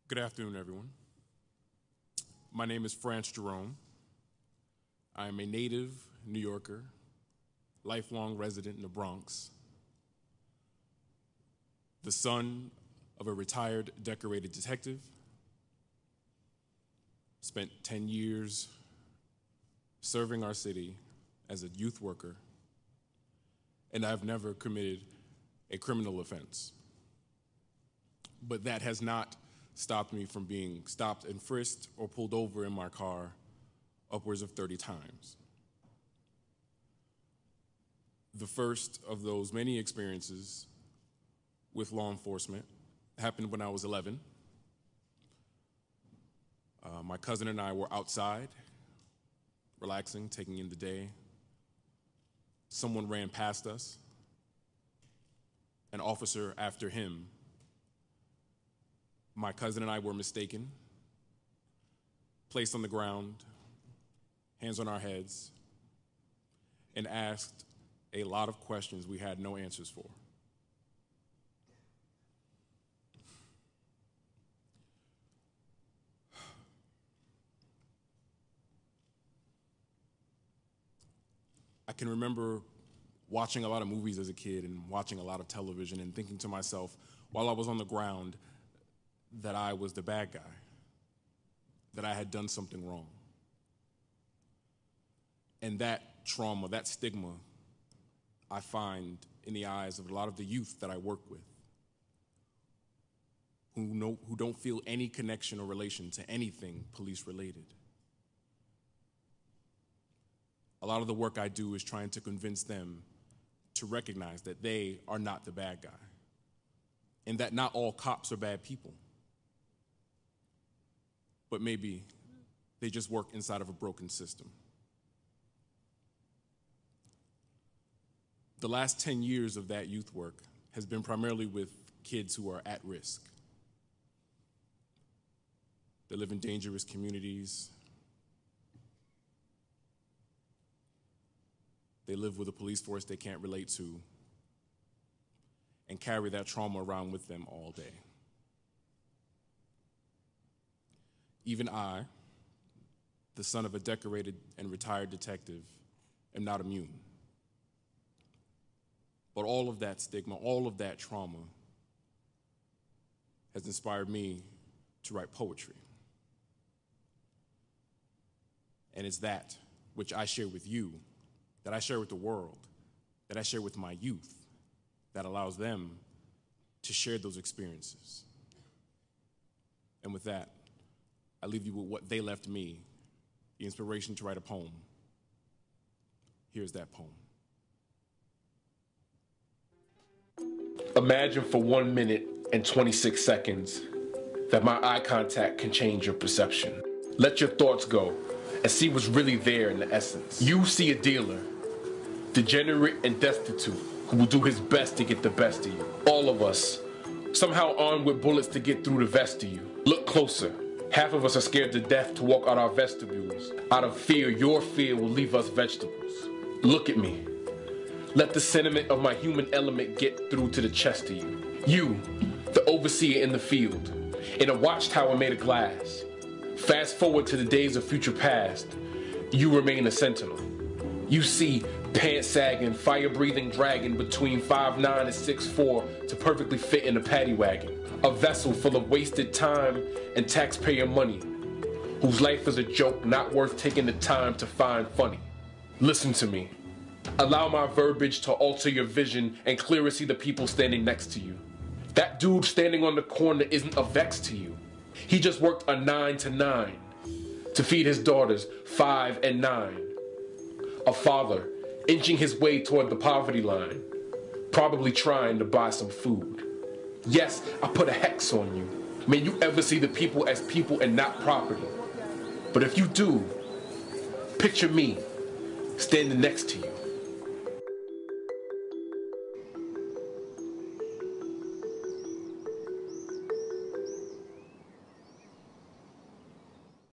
Good afternoon, everyone. My name is Frantz Jerome. I am a native New Yorker, lifelong resident in the Bronx, the son of a retired decorated detective, spent 10 years serving our city as a youth worker, and I've never committed a criminal offense. But that has not stopped me from being stopped and frisked or pulled over in my car upwards of 30 times. The first of those many experiences with law enforcement happened when I was 11. My cousin and I were outside, relaxing, taking in the day. Someone ran past us. An officer after him. My cousin and I were mistaken, placed on the ground, hands on our heads, and asked a lot of questions we had no answers for. I can remember watching a lot of movies as a kid and watching a lot of television and thinking to myself, while I was on the ground, that I was the bad guy, that I had done something wrong. And that trauma, that stigma, I find in the eyes of a lot of the youth that I work with, who don't feel any connection or relation to anything police-related. A lot of the work I do is trying to convince them to recognize that they are not the bad guy, and that not all cops are bad people. But maybe they just work inside of a broken system. The last 10 years of that youth work has been primarily with kids who are at risk. They live in dangerous communities. They live with a police force they can't relate to and carry that trauma around with them all day. Even I, the son of a decorated and retired detective, am not immune. But all of that stigma, all of that trauma has inspired me to write poetry. And it's that which I share with you, that I share with the world, that I share with my youth, that allows them to share those experiences. And with that, I leave you with what they left me, the inspiration to write a poem. Here's that poem. Imagine for 1 minute and 26 seconds that my eye contact can change your perception. Let your thoughts go and see what's really there in the essence. You see a dealer, degenerate and destitute, who will do his best to get the best of you. All of us, somehow armed with bullets to get through the vest of you. Look closer. Half of us are scared to death to walk out our vestibules. Out of fear, your fear will leave us vegetables. Look at me. Let the sentiment of my human element get through to the chest of you. You, the overseer in the field, in a watchtower made of glass. Fast forward to the days of future past, you remain a sentinel. You see pants-sagging, fire-breathing dragon between 5'9" and 6'4" to perfectly fit in a paddy wagon. A vessel full of wasted time and taxpayer money, whose life is a joke not worth taking the time to find funny. Listen to me. Allow my verbiage to alter your vision and clearly see the people standing next to you. That dude standing on the corner isn't a vex to you. He just worked a 9 to 9 to feed his daughters 5 and 9. A father inching his way toward the poverty line, probably trying to buy some food. Yes, I put a hex on you. May you ever see the people as people and not property. But if you do, picture me standing next to you.